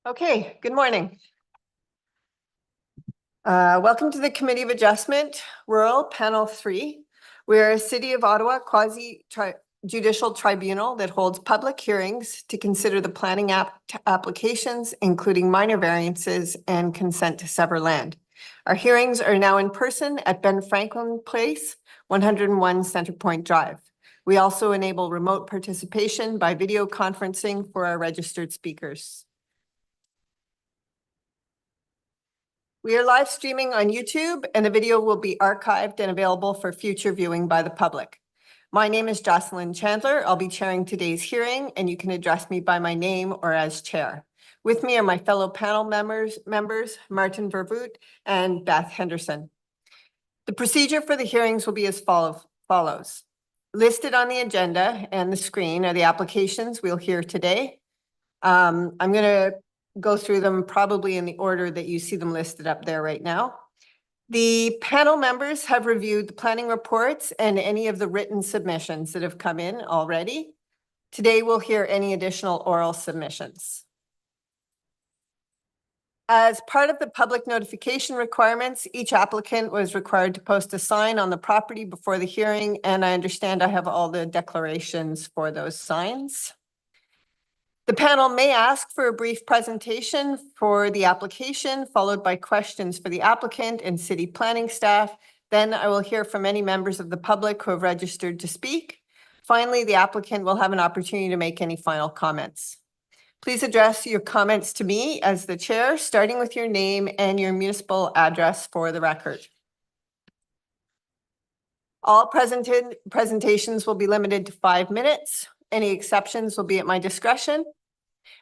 Okay, good morning. Welcome to the Committee of Adjustment, Rural Panel 3. We're a City of Ottawa quasi-judicial tribunal that holds public hearings to consider the planning applications, including minor variances and consent to sever land. Our hearings are now in person at Ben Franklin Place, 101 Centrepoint Drive. We also enable remote participation by video conferencing for our registered speakers. We are live streaming on YouTube, and the video will be archived and available for future viewing by the public. My name is Jocelyn Chandler. I'll be chairing today's hearing, and you can address me by my name or as chair. With me are my fellow panel members Martin Vervoet and Beth Henderson. The procedure for the hearings will be as follows. Listed on the agenda and the screen are the applications we'll hear today. I'm going to go through them probably in the order that you see them listed up there right now. The panel members have reviewed the planning reports and any of the written submissions that have come in already. Today we'll hear any additional oral submissions. As part of the public notification requirements, each applicant was required to post a sign on the property before the hearing, and I understand I have all the declarations for those signs. The panel may ask for a brief presentation for the application, followed by questions for the applicant and city planning staff. Then I will hear from any members of the public who have registered to speak. Finally, the applicant will have an opportunity to make any final comments. Please address your comments to me as the chair, starting with your name and your municipal address for the record. All presentations will be limited to 5 minutes. Any exceptions will be at my discretion.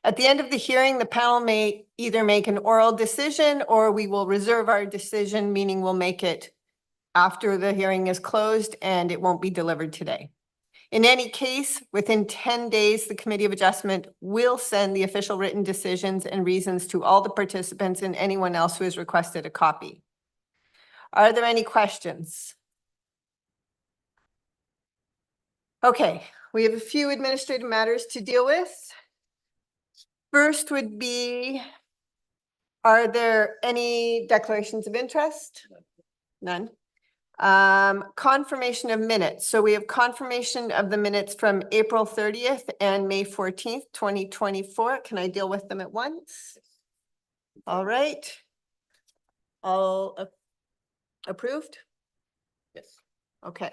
At the end of the hearing, the panel may either make an oral decision or we will reserve our decision, meaning we'll make it after the hearing is closed and it won't be delivered today. In any case, within 10 days, the Committee of Adjustment will send the official written decisions and reasons to all the participants and anyone else who has requested a copy. Are there any questions? Okay, we have a few administrative matters to deal with. First would be, are there any declarations of interest? None. Confirmation of minutes. So we have confirmation of the minutes from April 30th and May 14th, 2024. Can I deal with them at once? All right. All approved? Yes. Okay.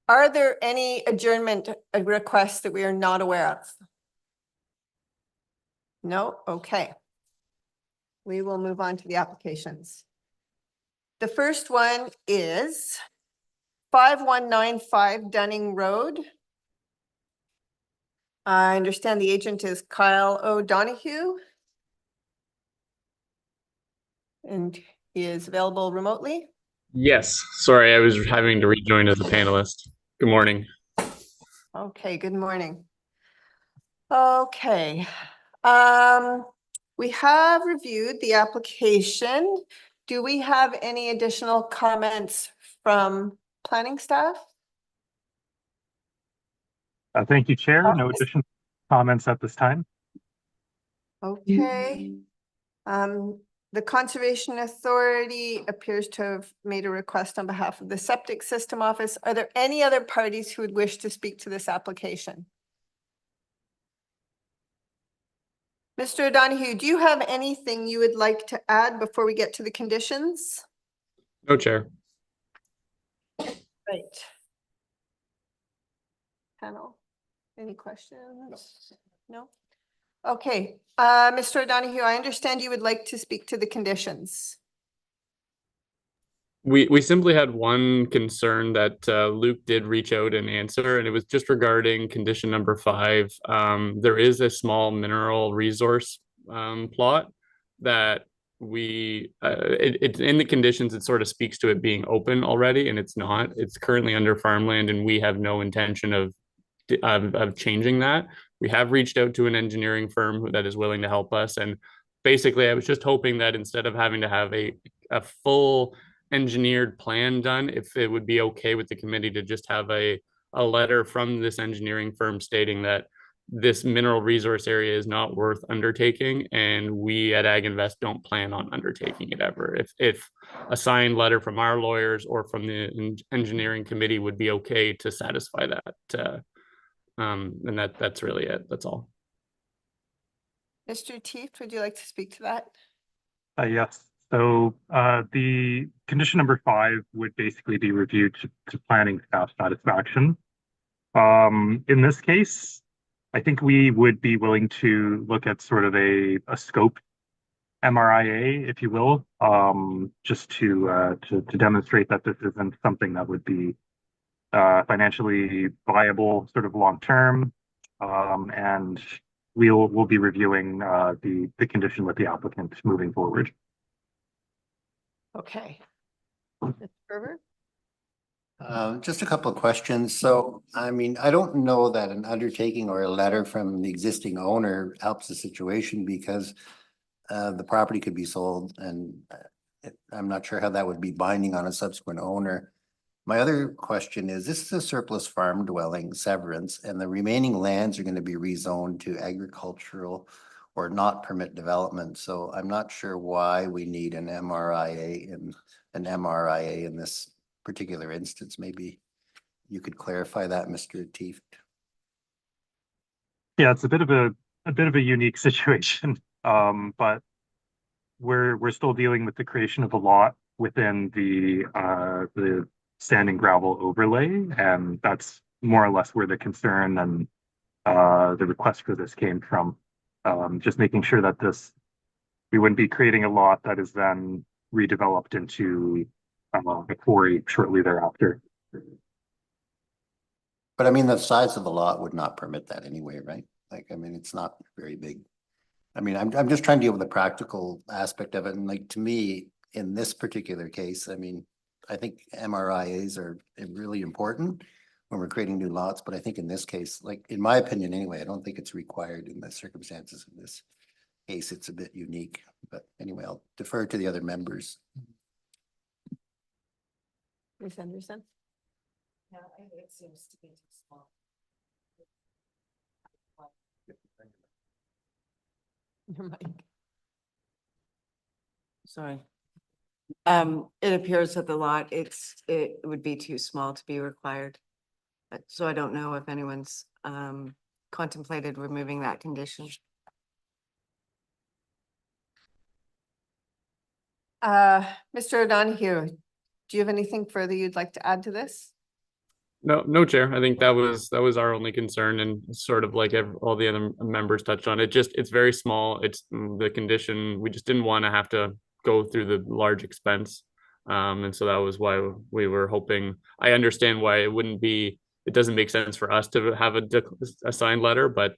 Are there any adjournment requests that we are not aware of? No? Okay. We will move on to the applications. The first one is 5195 Dunning Road. I understand the agent is Kyle O'Donoghue. And he is available remotely. Yes, sorry, I was having to rejoin as a panelist. Good morning. Okay, good morning. Okay. We have reviewed the application. Do we have any additional comments from planning staff? Thank you, Chair. No additional comments at this time. Okay. The Conservation Authority appears to have made a request on behalf of the Septic System Office. Are there any other parties who would wish to speak to this application? Mr. O'Donoghue, do you have anything you would like to add before we get to the conditions? No, Chair. Right. Panel, any questions? No? Okay, Mr. O'Donoghue, I understand you would like to speak to the conditions. We simply had one concern that Luke did reach out and answer, and it was just regarding condition number 5. There is a small mineral resource plot that it's in the conditions. It sort of speaks to it being open already, and it's not. It's currently under farmland, and we have no intention of changing that. We have reached out to an engineering firm that is willing to help us, and basically I was just hoping that instead of having to have a full engineered plan done, if it would be okay with the committee to just have a letter from this engineering firm stating that this mineral resource area is not worth undertaking, and we at Ag Invest don't plan on undertaking it ever. If a signed letter from our lawyers or from the engineering committee would be okay to satisfy that, and that's really it. That's all. Mr. Teeft, would you like to speak to that? Yes. So the condition number 5 would basically be reviewed to planning staff satisfaction. In this case, I think we would be willing to look at sort of a scope MRIA, if you will, just to demonstrate that this isn't something that would be financially viable, sort of long term, and we'll be reviewing the condition with the applicant moving forward. Okay. Mr. Gerber? Just a couple of questions. So, I mean, I don't know that an undertaking or a letter from the existing owner helps the situation because the property could be sold, and I'm not sure how that would be binding on a subsequent owner. My other question is, this is a surplus farm dwelling severance, and the remaining lands are going to be rezoned to agricultural or not permit development. So I'm not sure why we need an MRIA in this particular instance. Maybe you could clarify that, Mr. Teeft. Yeah, it's a bit of a unique situation, but we're still dealing with the creation of a lot within the sand and gravel overlay, and that's more or less where the concern and the request for this came from. Just making sure that we wouldn't be creating a lot that is then redeveloped into a quarry shortly thereafter. But I mean, the size of the lot would not permit that anyway, right? Like, I mean, it's not very big. I mean, I'm just trying to deal with the practical aspect of it. And like, to me, in this particular case, I mean, I think MRIAs are really important when we're creating new lots. But I think in this case, like, in my opinion anyway, I don't think it's required in the circumstances of this case. It's a bit unique. But anyway, I'll defer to the other members. Ms. Anderson? Yeah, it seems to be too small. Your mic. Sorry. It appears that the lot, it would be too small to be required. So I don't know if anyone's contemplated removing that condition. Mr. O'Donoghue, do you have anything further you'd like to add to this? No, Chair. I think that was our only concern, and sort of like all the other members touched on it. It's very small. It's the condition. We just didn't want to have to go through the large expense, and so that was why we were hoping. I understand why it doesn't make sense for us to have a signed letter, but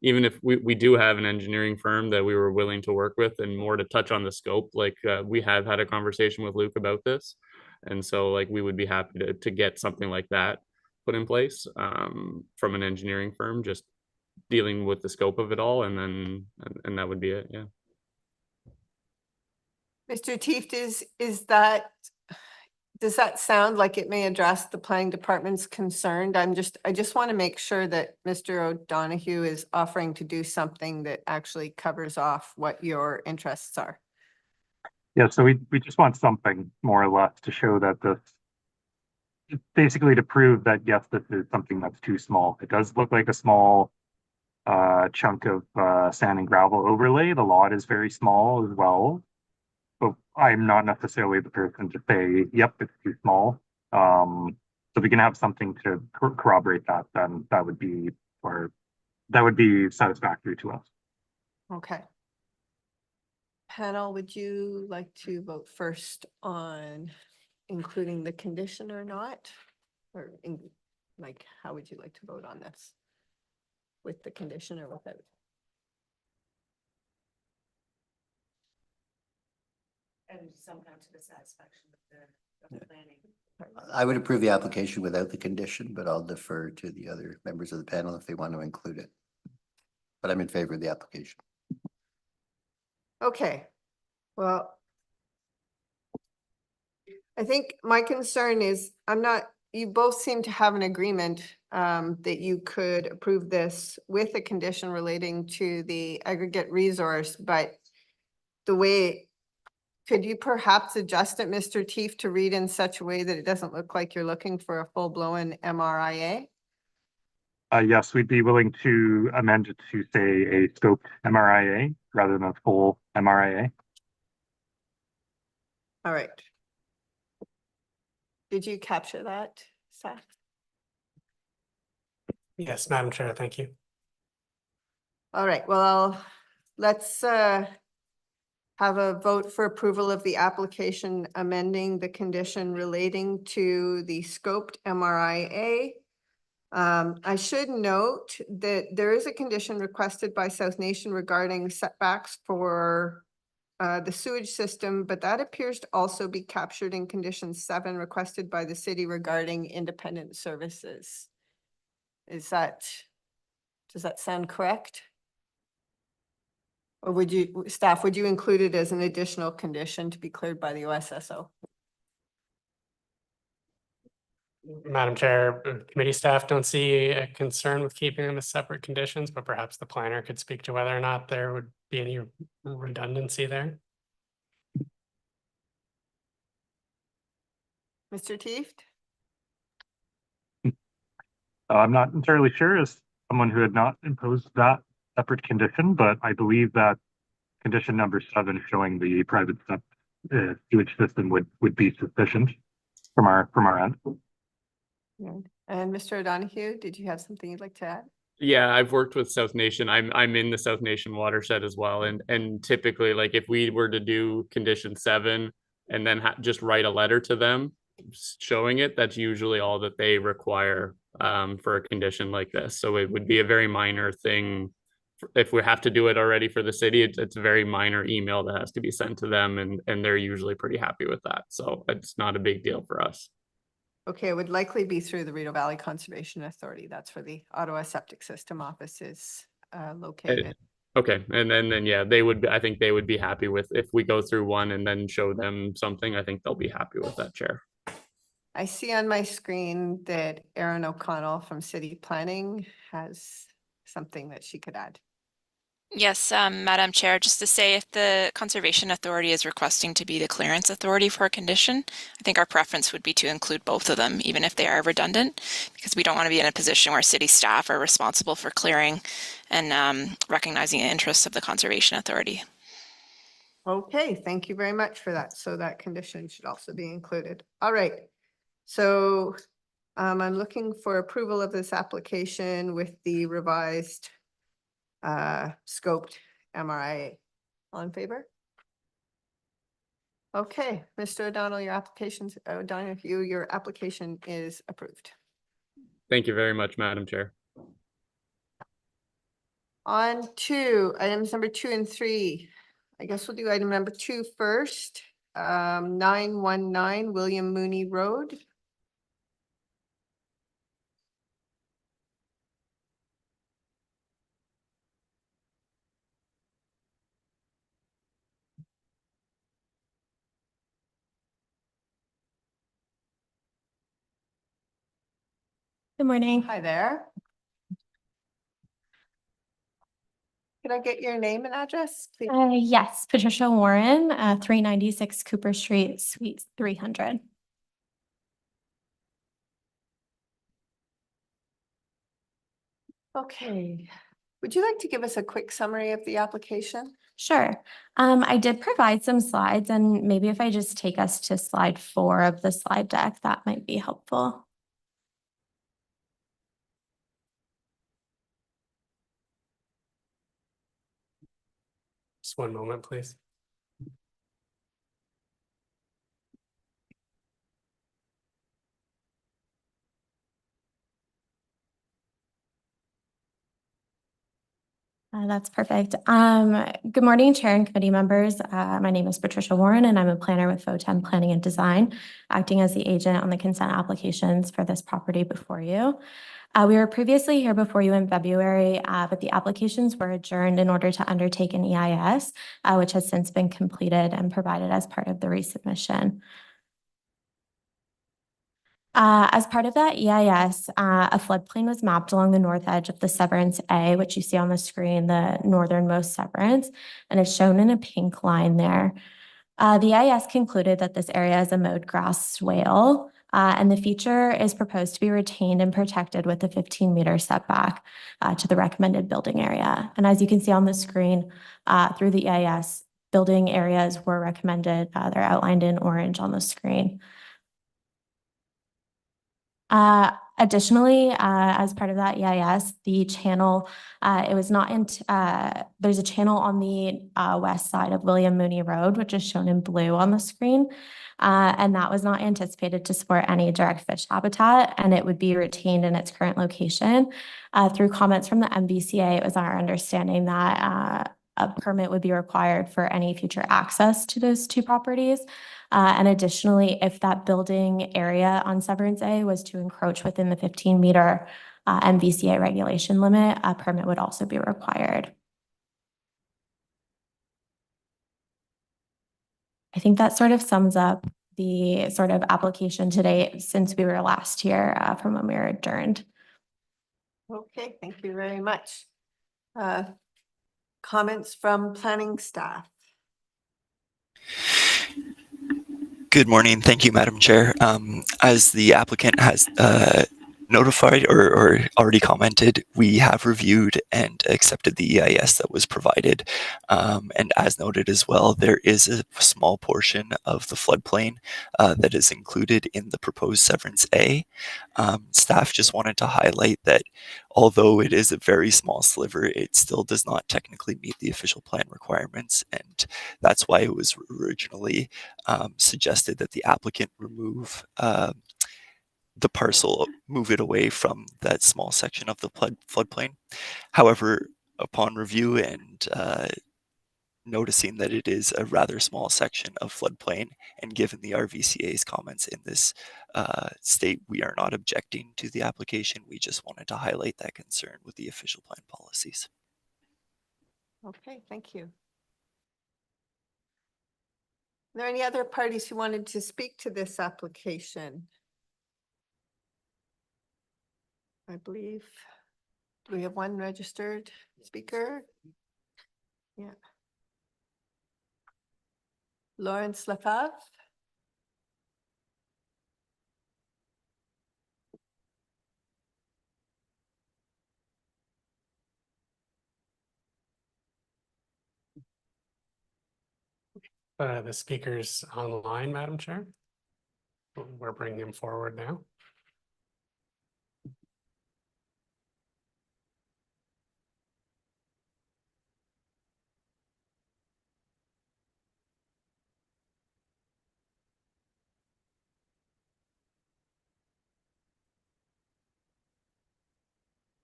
even if we do have an engineering firm that we were willing to work with, and more to touch on the scope, like we have had a conversation with Luke about this. And so like we would be happy to get something like that put in place from an engineering firm, just dealing with the scope of it all, and that would be it. Yeah. Mr. Teeft, does that sound like it may address the planning department's concern? I just want to make sure that Mr. O'Donoghue is offering to do something that actually covers off what your interests are. Yeah, so we just want something more or less to show that basically to prove that, yes, this is something that's too small. It does look like a small chunk of sand and gravel overlay. The lot is very small as well. But I'm not necessarily the person to say, yep, it's too small. So we can have something to corroborate that, then that would be satisfactory to us. Okay. Panel, would you like to vote first on including the condition or not? Or how would you like to vote on this? With the condition or without? And somehow to the satisfaction of the planning. I would approve the application without the condition, but I'll defer to the other members of the panel if they want to include it. But I'm in favor of the application. Okay, well, I think my concern is I'm not you both seem to have an agreement that you could approve this with a condition relating to the aggregate resource, but the way, could you perhaps adjust it, Mr. Teef, to read in such a way that it doesn't look like you're looking for a full-blown MRIA? Yes, we'd be willing to amend it to say a scoped MRIA rather than a full MRIA. All right. Did you capture that, Seth? Yes, Madam Chair, thank you. All right, well, let's have a vote for approval of the application amending the condition relating to the scoped MRIA. I should note that there is a condition requested by South Nation regarding setbacks for the sewage system, but that appears to also be captured in condition 7 requested by the city regarding independent services. Does that sound correct? Or would you, staff, would you include it as an additional condition to be cleared by the OSSO? Madam Chair, committee staff don't see a concern with keeping them as separate conditions, but perhaps the planner could speak to whether or not there would be any redundancy there. Mr. Teeft? I'm not entirely sure as someone who had not imposed that separate condition, but I believe that condition number 7 showing the private sewage system would be sufficient from our end. And Mr. O'Donoghue, did you have something you'd like to add? Yeah, I've worked with South Nation. I'm in the South Nation watershed as well, and typically, like if we were to do condition 7 and then just write a letter to them showing it, that's usually all that they require for a condition like this. So it would be a very minor thing. If we have to do it already for the city, it's a very minor email that has to be sent to them, and they're usually pretty happy with that. So it's not a big deal for us. Okay, it would likely be through the Rideau Valley Conservation Authority. That's where the Ottawa Septic System Office is located. Okay, and then yeah, I think they would be happy with if we go through one and then show them something. I think they'll be happy with that, Chair. I see on my screen that Erin O'Connell from City Planning has something that she could add. Yes, Madam Chair, just to say if the Conservation Authority is requesting to be the clearance authority for a condition, I think our preference would be to include both of them, even if they are redundant, because we don't want to be in a position where city staff are responsible for clearing and recognizing the interests of the Conservation Authority. Okay, thank you very much for that. So that condition should also be included. All right. So I'm looking for approval of this application with the revised scoped MRIA. All in favor? Okay, Mr. O'Donnell, your application is approved. Thank you very much, Madam Chair. On to items number 2 and 3. I guess we'll do item number 2 first. 919 William Mooney Road. Good morning. Hi there. Could I get your name and address, please? Yes, Patricia Warren, 396 Cooper Street, Suite 300. Okay. Would you like to give us a quick summary of the application? Sure. I did provide some slides, and maybe if I just take us to slide 4 of the slide deck, that might be helpful. Just one moment, please. That's perfect. Good morning, Chair and committee members. My name is Patricia Warren, and I'm a planner with FO10 Planning and Design, acting as the agent on the consent applications for this property before you. We were previously here before you in February, but the applications were adjourned in order to undertake an EIS, which has since been completed and provided as part of the resubmission. As part of that EIS, a floodplain was mapped along the north edge of the Severance A, which you see on the screen, the northernmost Severance, and it's shown in a pink line there. The EIS concluded that this area is a mowed grass swale, and the feature is proposed to be retained and protected with a 15-meter setback to the recommended building area. And as you can see on the screen, through the EIS, building areas were recommended. They're outlined in orange on the screen. Additionally, as part of that EIS, the channel, it was not in, there's a channel on the west side of Mooney Road, which is shown in blue on the screen. And that was not anticipated to support any direct fish habitat, and it would be retained in its current location. Through comments from the MBCA, it was our understanding that a permit would be required for any future access to those two properties. And additionally, if that building area on Severance A was to encroach within the 15-meter MBCA regulation limit, a permit would also be required. I think that sort of sums up the sort of application today since we were last here from when we were adjourned. Okay, thank you very much. Comments from planning staff? Good morning. Thank you, Madam Chair. As the applicant has notified or already commented, we have reviewed and accepted the EIS that was provided. And as noted as well, there is a small portion of the floodplain that is included in the proposed Severance A. Staff just wanted to highlight that although it is a very small sliver, it still does not technically meet the official plan requirements. And that's why it was originally suggested that the applicant remove the parcel, move it away from that small section of the floodplain. However, upon review and noticing that it is a rather small section of floodplain, and given the RVCA's comments in this state, we are not objecting to the application. We just wanted to highlight that concern with the official plan policies. Okay, thank you. Are there any other parties who wanted to speak to this application? I believe, do we have one registered speaker? Yeah. Lawrence Lefebvre. The speaker's online, Madam Chair. We're bringing him forward now.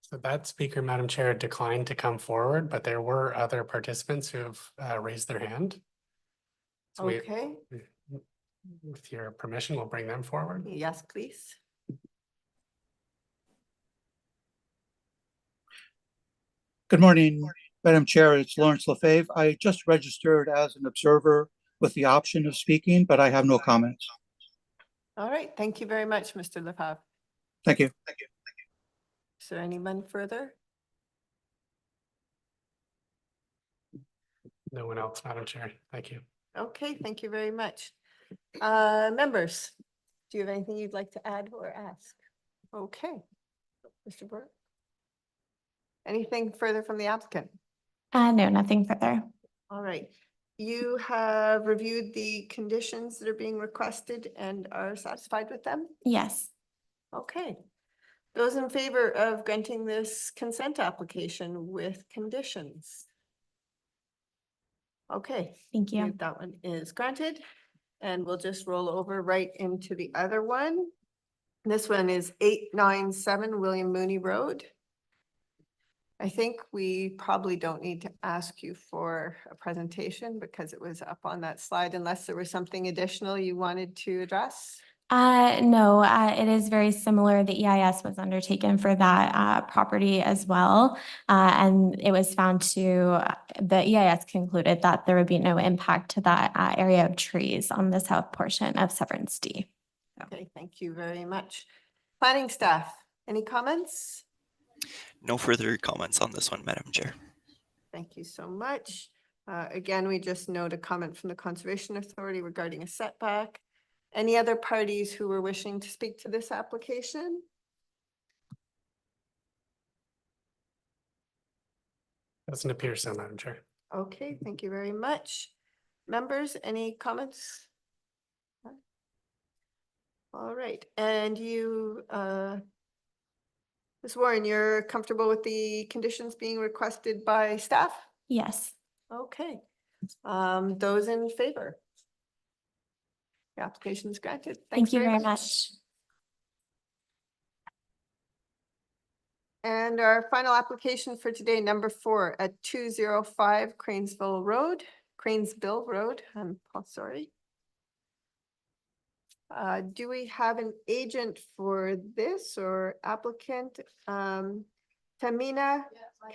So that speaker, Madam Chair, declined to come forward, but there were other participants who have raised their hand. So Okay. With your permission, we'll bring them forward. Yes, please. Good morning, Madam Chair. It's Lawrence Lefebvre. I just registered as an observer with the option of speaking, but I have no comments. All right. Thank you very much, Mr. Lefebvre. Thank you. Is there anyone further? No one else, Madam Chair. Thank you. Okay, thank you very much. Members, do you have anything you'd like to add or ask? Okay. Mr. Burke? Anything further from the applicant? No, nothing further. All right. You have reviewed the conditions that are being requested and are satisfied with them? Yes. Okay. Those in favor of granting this consent application with conditions? Okay. Thank you. That one is granted, and we'll just roll over right into the other one. This one is 897 Mooney Road. I think we probably don't need to ask you for a presentation because it was up on that slide, unless there was something additional you wanted to address. No, it is very similar. The EIS was undertaken for that property as well. And it was found the EIS concluded that there would be no impact to that area of trees on the south portion of Severance D. Okay, thank you very much. Planning staff, any comments? No further comments on this one, Madam Chair. Thank you so much. Again, we just note a comment from the Conservation Authority regarding a setback. Any other parties who were wishing to speak to this application? Doesn't appear so, Madam Chair. Okay, thank you very much. Members, any comments? All right, and you, Ms. Warren, you're comfortable with the conditions being requested by staff? Yes. Okay, those in favor? The application is granted. Thanks Thank you very much. And our final application for today, number 4 at 205 Cranesbill Road, I'm sorry. Do we have an agent for this or applicant? Tamina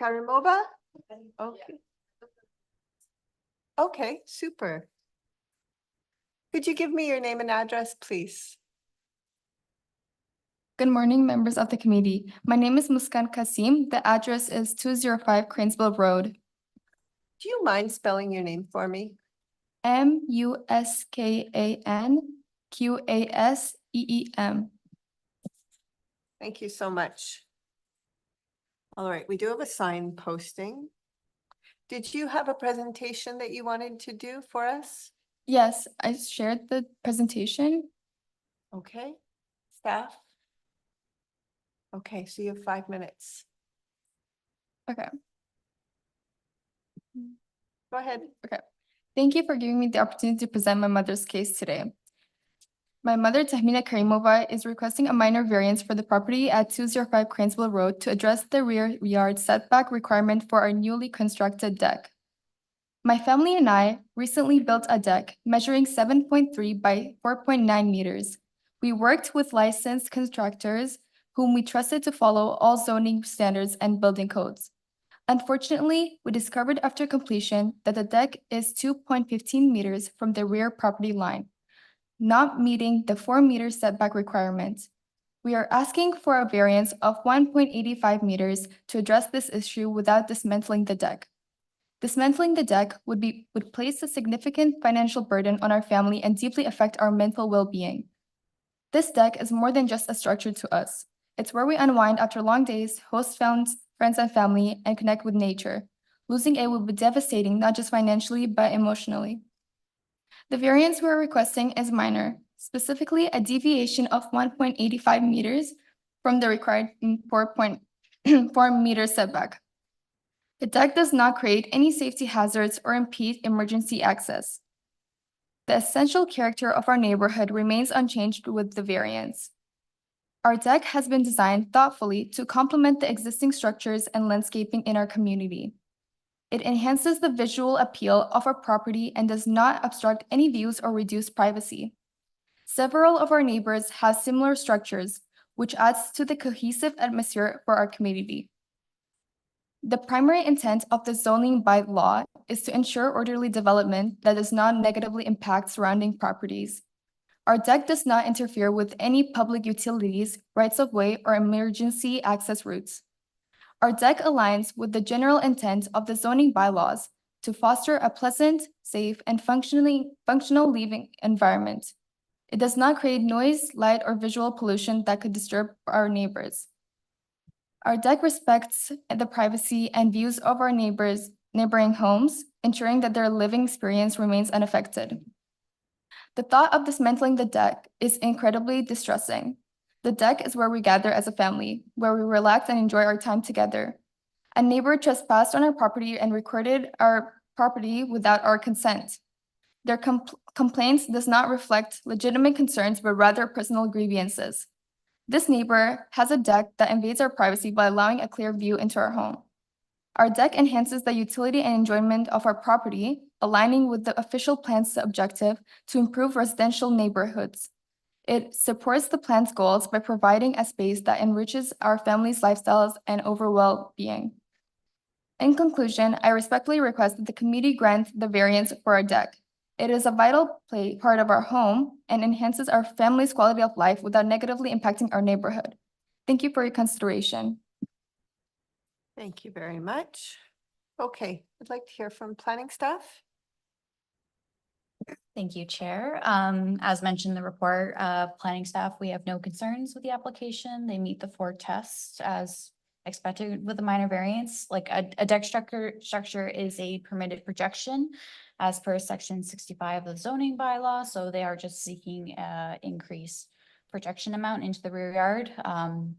Karimova? Okay. Okay, super. Could you give me your name and address, please? Good morning, members of the committee. My name is Muskan Kasim. The address is 205 Cranesbill Road. Do you mind spelling your name for me? MUSKANQASEEM. Thank you so much. All right, we do have a sign posting. Did you have a presentation that you wanted to do for us? Yes, I shared the presentation. Okay, staff? Okay, so you have 5 minutes. Okay. Go ahead. Thank you for giving me the opportunity to present my mother's case today. My mother, Tahmina Karimova, is requesting a minor variance for the property at 205 Cranesbill Road to address the rear yard setback requirement for our newly constructed deck. My family and I recently built a deck measuring 7.3 by 4.9 meters. We worked with licensed contractors whom we trusted to follow all zoning standards and building codes. Unfortunately, we discovered after completion that the deck is 2.15 meters from the rear property line, not meeting the 4-meter setback requirement. We are asking for a variance of 1.85 meters to address this issue without dismantling the deck. Dismantling the deck would place a significant financial burden on our family and deeply affect our mental well-being. This deck is more than just a structure to us. It's where we unwind after long days, host friends and family, and connect with nature. Losing it would be devastating, not just financially, but emotionally. The variance we're requesting is minor, specifically a deviation of 1.85 meters from the required 4.4 meter setback. The deck does not create any safety hazards or impede emergency access. The essential character of our neighborhood remains unchanged with the variance. Our deck has been designed thoughtfully to complement the existing structures and landscaping in our community. It enhances the visual appeal of our property and does not obstruct any views or reduce privacy. Several of our neighbors have similar structures, which adds to the cohesive atmosphere for our community. The primary intent of the zoning bylaw is to ensure orderly development that does not negatively impact surrounding properties. Our deck does not interfere with any public utilities, rights-of-way, or emergency access routes. Our deck aligns with the general intent of the zoning bylaws to foster a pleasant, safe, and functional living environment. It does not create noise, light, or visual pollution that could disturb our neighbors. Our deck respects the privacy and views of our neighboring homes, ensuring that their living experience remains unaffected. The thought of dismantling the deck is incredibly distressing. The deck is where we gather as a family, where we relax and enjoy our time together. A neighbor trespassed on our property and recorded our property without our consent. Their complaints does not reflect legitimate concerns, but rather personal grievances. This neighbor has a deck that invades our privacy by allowing a clear view into our home. Our deck enhances the utility and enjoyment of our property, aligning with the official plan's objective to improve residential neighborhoods. It supports the plan's goals by providing a space that enriches our family's lifestyles and overall well-being. In conclusion, I respectfully request that the committee grant the variance for our deck. It is a vital part of our home and enhances our family's quality of life without negatively impacting our neighborhood. Thank you for your consideration. Thank you very much. Okay, I'd like to hear from planning staff. Thank you, Chair. As mentioned in the report, planning staff, we have no concerns with the application. They meet the 4 tests as expected with a minor variance. Like a deck structure is a permitted projection as per section 65 of the zoning bylaw. So they are just seeking increase projection amount into the rear yard.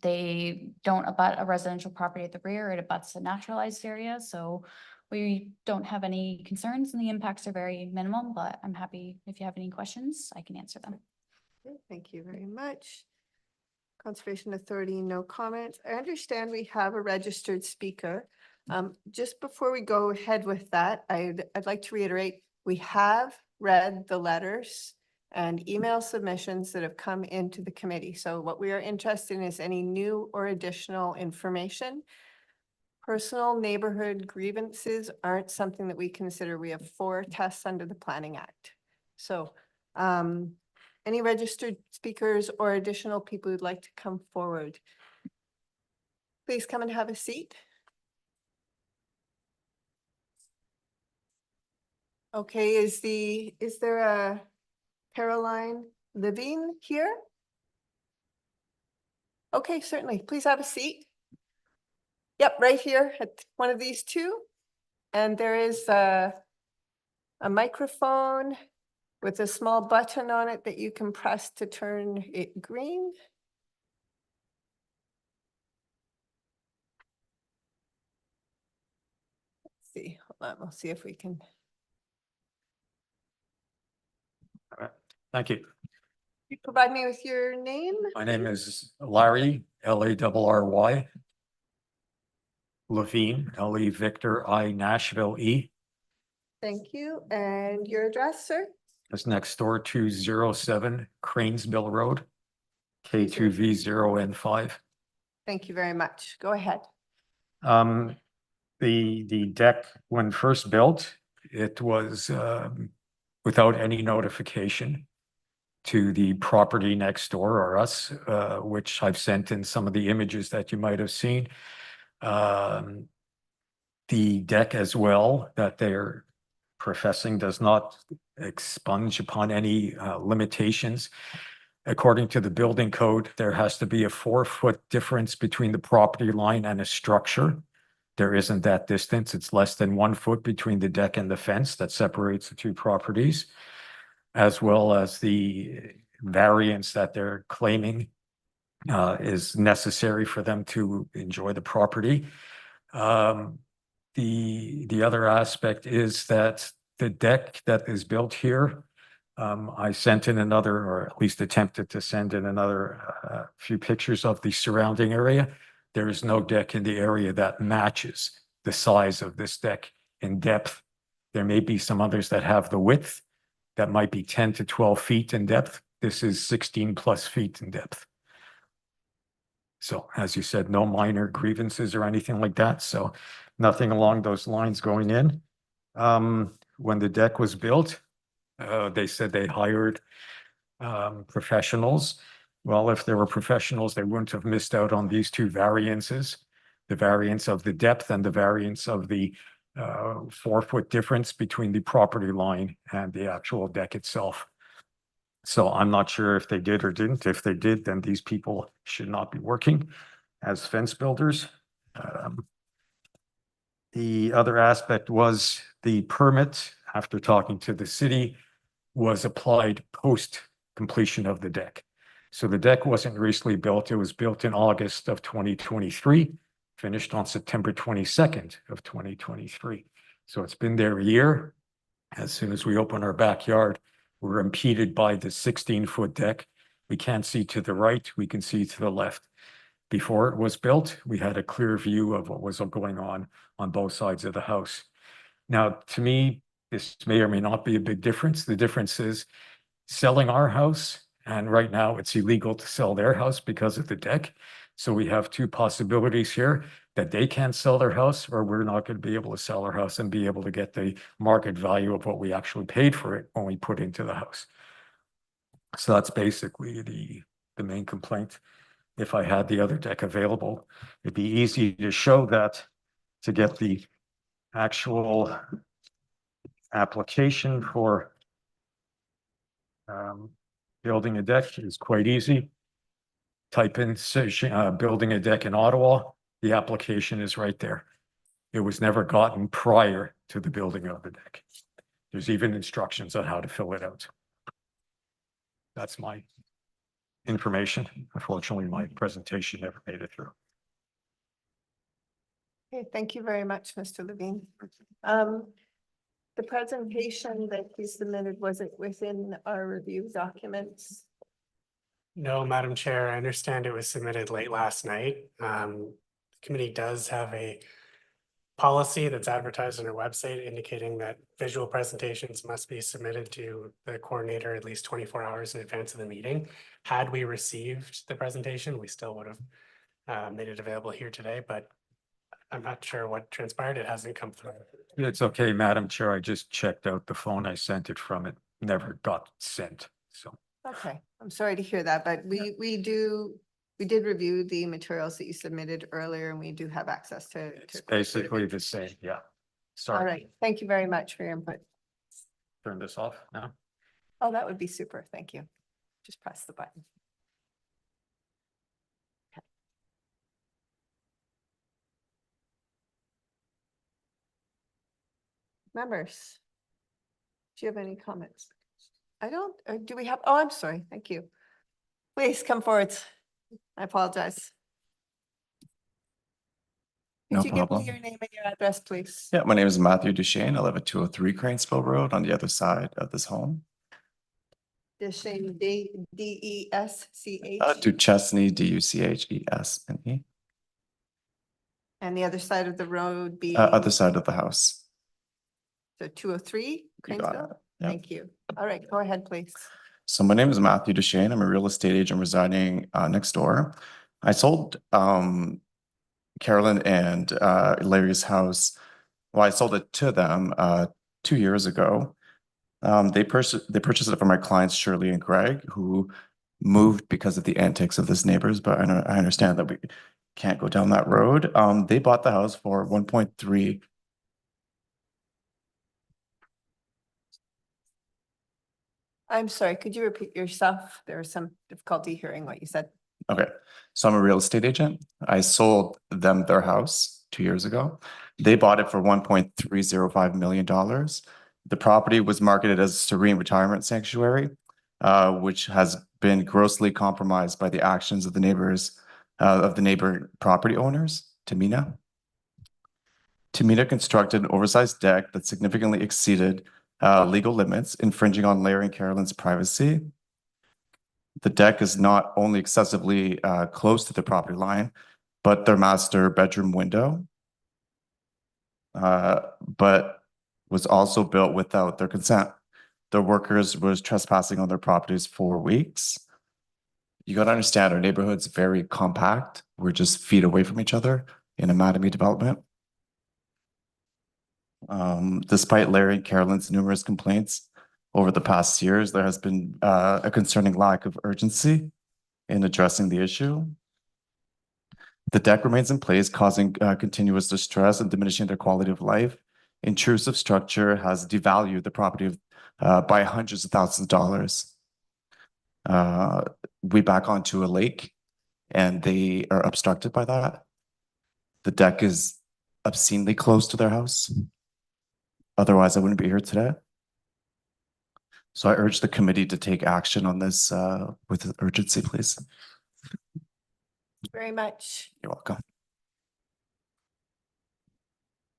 They don't abut a residential property at the rear. It abuts a naturalized area. So we don't have any concerns and the impacts are very minimum, but I'm happy if you have any questions, I can answer them. Okay, thank you very much. Conservation Authority, no comments. I understand we have a registered speaker. Just before we go ahead with that, I'd like to reiterate, we have read the letters and email submissions that have come into the committee. So what we are interested in is any new or additional information. Personal neighborhood grievances aren't something that we consider. We have 4 tests under the Planning Act. So any registered speakers or additional people who'd like to come forward, please come and have a seat. Okay, is there a Caroline Levine here? Okay, certainly. Please have a seat. Yep, right here at one of these 2. And there is a microphone with a small button on it that you can press to turn it green. Let's see, hold on, we'll see if we can. All right. Thank you. You provide me with your name? My name is Larry, Larry. Levine, LE Victor I Nashville E. Thank you. And your address, sir? It's next door to 07 Cranesbill Road, K2V0N5. Thank you very much. Go ahead. The deck, when first built, it was without any notification to the property next door or us, which I've sent in some of the images that you might have seen. The deck as well that they're professing does not expunge upon any limitations. According to the building code, there has to be a 4-foot difference between the property line and a structure. There isn't that distance. It's less than 1 foot between the deck and the fence that separates the 2 properties, as well as the variance that they're claiming is necessary for them to enjoy the property. The other aspect is that the deck that is built here, I sent in another, or at least attempted to send in another few pictures of the surrounding area. There is no deck in the area that matches the size of this deck in depth. There may be some others that have the width that might be 10 to 12 feet in depth. This is 16 plus feet in depth. So as you said, no minor grievances or anything like that. So nothing along those lines going in. When the deck was built, they said they hired professionals. Well, if there were professionals, they wouldn't have missed out on these 2 variances, the variance of the depth and the variance of the 4-foot difference between the property line and the actual deck itself. So I'm not sure if they did or didn't. If they did, then these people should not be working as fence builders. The other aspect was the permit, after talking to the city, was applied post completion of the deck. So the deck wasn't recently built. It was built in August of 2023, finished on September 22nd of 2023. So it's been there a year. As soon as we open our backyard, we're impeded by the 16-foot deck. We can't see to the right, we can see to the left. Before it was built, we had a clear view of what was going on both sides of the house. Now, to me, this may or may not be a big difference. The difference is selling our house, and right now it's illegal to sell their house because of the deck. So we have 2 possibilities here. that they can't sell their house, or we're not going to be able to sell our house and be able to get the market value of what we actually paid for it when we put into the house. So that's basically the main complaint. If I had the other deck available, it'd be easy to show that, to get the actual application for building a deck is quite easy. Type in building a deck in Ottawa, the application is right there. It was never gotten prior to the building of the deck. There's even instructions on how to fill it out. That's my information. Unfortunately, my presentation never made it through. Okay, thank you very much, Mr. Levine. The presentation that you submitted, was it within our review documents? No, Madam Chair, I understand it was submitted late last night. The committee does have a policy that's advertised on our website indicating that visual presentations must be submitted to the coordinator at least 24 hours in advance of the meeting. Had we received the presentation, we still would have made it available here today, but I'm not sure what transpired. It hasn't come through. It's okay, Madam Chair. I just checked out the phone I sent it from. It never got sent, so. Okay, I'm sorry to hear that, but we did review the materials that you submitted earlier, and we do have access to. It's basically the same, yeah. All Sorry, right, thank you very much for your input. turn this off now. Oh, that would be super, thank you. Just press the button. Okay. Members, do you have any comments? I don't, do we have, oh, I'm sorry, thank you. Please come forward. I apologize. No Could you give problem. me your name and your address, please? Yeah, my name is Matthew Duchesne. I live at 203 Cranesbill Road on the other side of this home. Duchesne, D-E-S-C-H. Duchesne, D-U-C-H-E-S-N-E. And the other side of the road being? Other side of the house. So 203 You got Cranesbill? it. Yeah. Thank you. All right, go ahead, please. So my name is Matthew Duchesne. I'm a real estate agent residing next door. I sold Carolyn and Larry's house. Well, I sold it to them 2 years ago. They purchased it from my clients, Shirley and Greg, who moved because of the antics of this neighbors, but I understand that we can't go down that road. They bought the house for 1.3. I'm sorry, could you repeat yourself? There was some difficulty hearing what you said. Okay, so I'm a real estate agent. I sold them their house 2 years ago. They bought it for $1.305 million. The property was marketed as a serene retirement sanctuary, which has been grossly compromised by the actions of the neighbors, of the neighboring property owners, Tamina. Tamina constructed an oversized deck that significantly exceeded legal limits, infringing on Larry and Carolyn's privacy. The deck is not only excessively close to the property line, but their master bedroom window, but was also built without their consent. The workers was trespassing on their properties for weeks. You got to understand, our neighborhood's very compact. We're just feet away from each other in a Mattamy development. Despite Larry and Carolyn's numerous complaints over the past years, there has been a concerning lack of urgency in addressing the issue. The deck remains in place, causing continuous distress and diminishing their quality of life. Intrusive structure has devalued the property by hundreds of thousands of dollars. We back onto a lake and they are obstructed by that. The deck is obscenely close to their house. Otherwise, I wouldn't be here today. So I urge the committee to take action on this with urgency, please. Very much. You're welcome.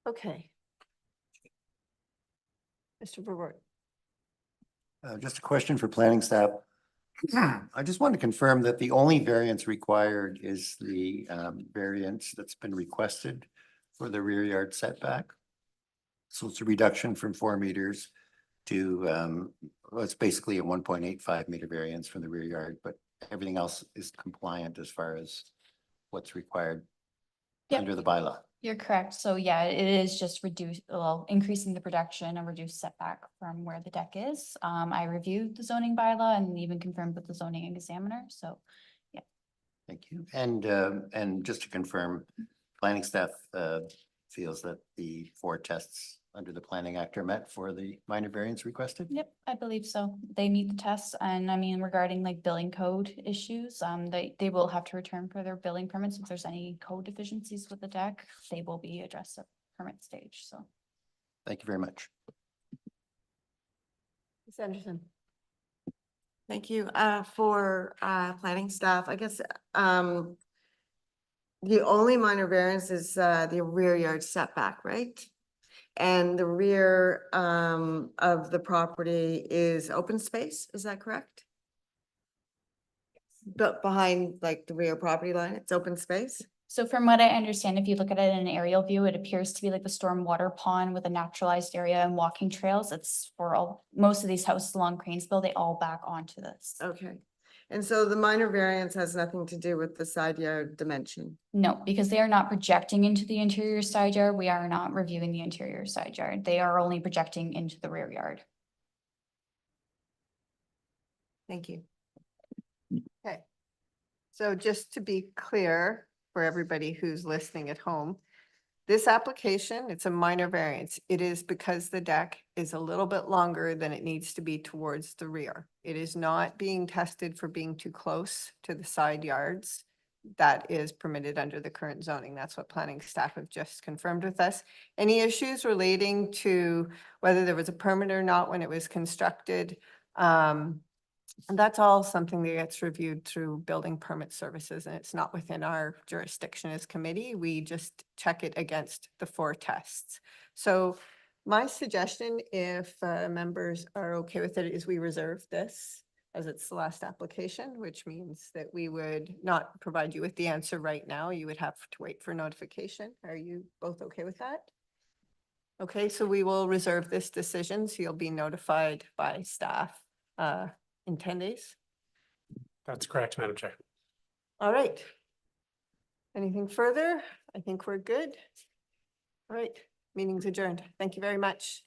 Okay. Mr. Brewer. Just a question for planning staff. I just want to confirm that the only variance required is the variance that's been requested for the rear yard setback. So it's a reduction from 4 meters to, well, it's basically a 1.85 meter variance from the rear yard, but everything else is compliant as far as what's required. Yep. under the bylaw. You're correct. So yeah, it is just increasing the production and reduced setback from where the deck is. I reviewed the zoning bylaw and even confirmed with the zoning examiner. So Thank you. And just to confirm, planning staff feels that the 4 tests under the Planning Act are met for the minor variance requested? yep, I believe so. They meet the tests, and I mean, regarding like building code issues, they will have to return for their building permits if there's any code deficiencies with the deck. They will be addressed at permit stage. So Thank you very much. Ms. Anderson. Thank you. For planning staff, I guess the only minor variance is the rear yard setback, right? And the rear of the property is open space, is that correct? But behind like the rear property line, it's open space? So from what I understand, if you look at it in an aerial view, it appears to be like the stormwater pond with a naturalized area and walking trails. It's for most of these houses along Cranesbill, they all back onto this. Okay. And so the minor variance has nothing to do with the side yard dimension? No, because they are not projecting into the interior side yard. We are not reviewing the interior side yard. They are only projecting into the rear yard. Thank you. Okay. So just to be clear for everybody who's listening at home, this application, it's a minor variance. It is because the deck is a little bit longer than it needs to be towards the rear. It is not being tested for being too close to the side yards. That is permitted under the current zoning. That's what planning staff have just confirmed with us. Any issues relating to whether there was a permit or not when it was constructed? And that's all something that gets reviewed through building permit services, and it's not within our jurisdiction as committee. We just check it against the 4 tests. So my suggestion, if members are okay with it, is we reserve this as it's the last application, which means that we would not provide you with the answer right now. You would have to wait for notification. Are you both okay with that? Okay, so we will reserve this decision, so you'll be notified by staff in 10 days. That's correct, Madam Chair. All right. Anything further? I think we're good. All right, meeting's adjourned. Thank you very much.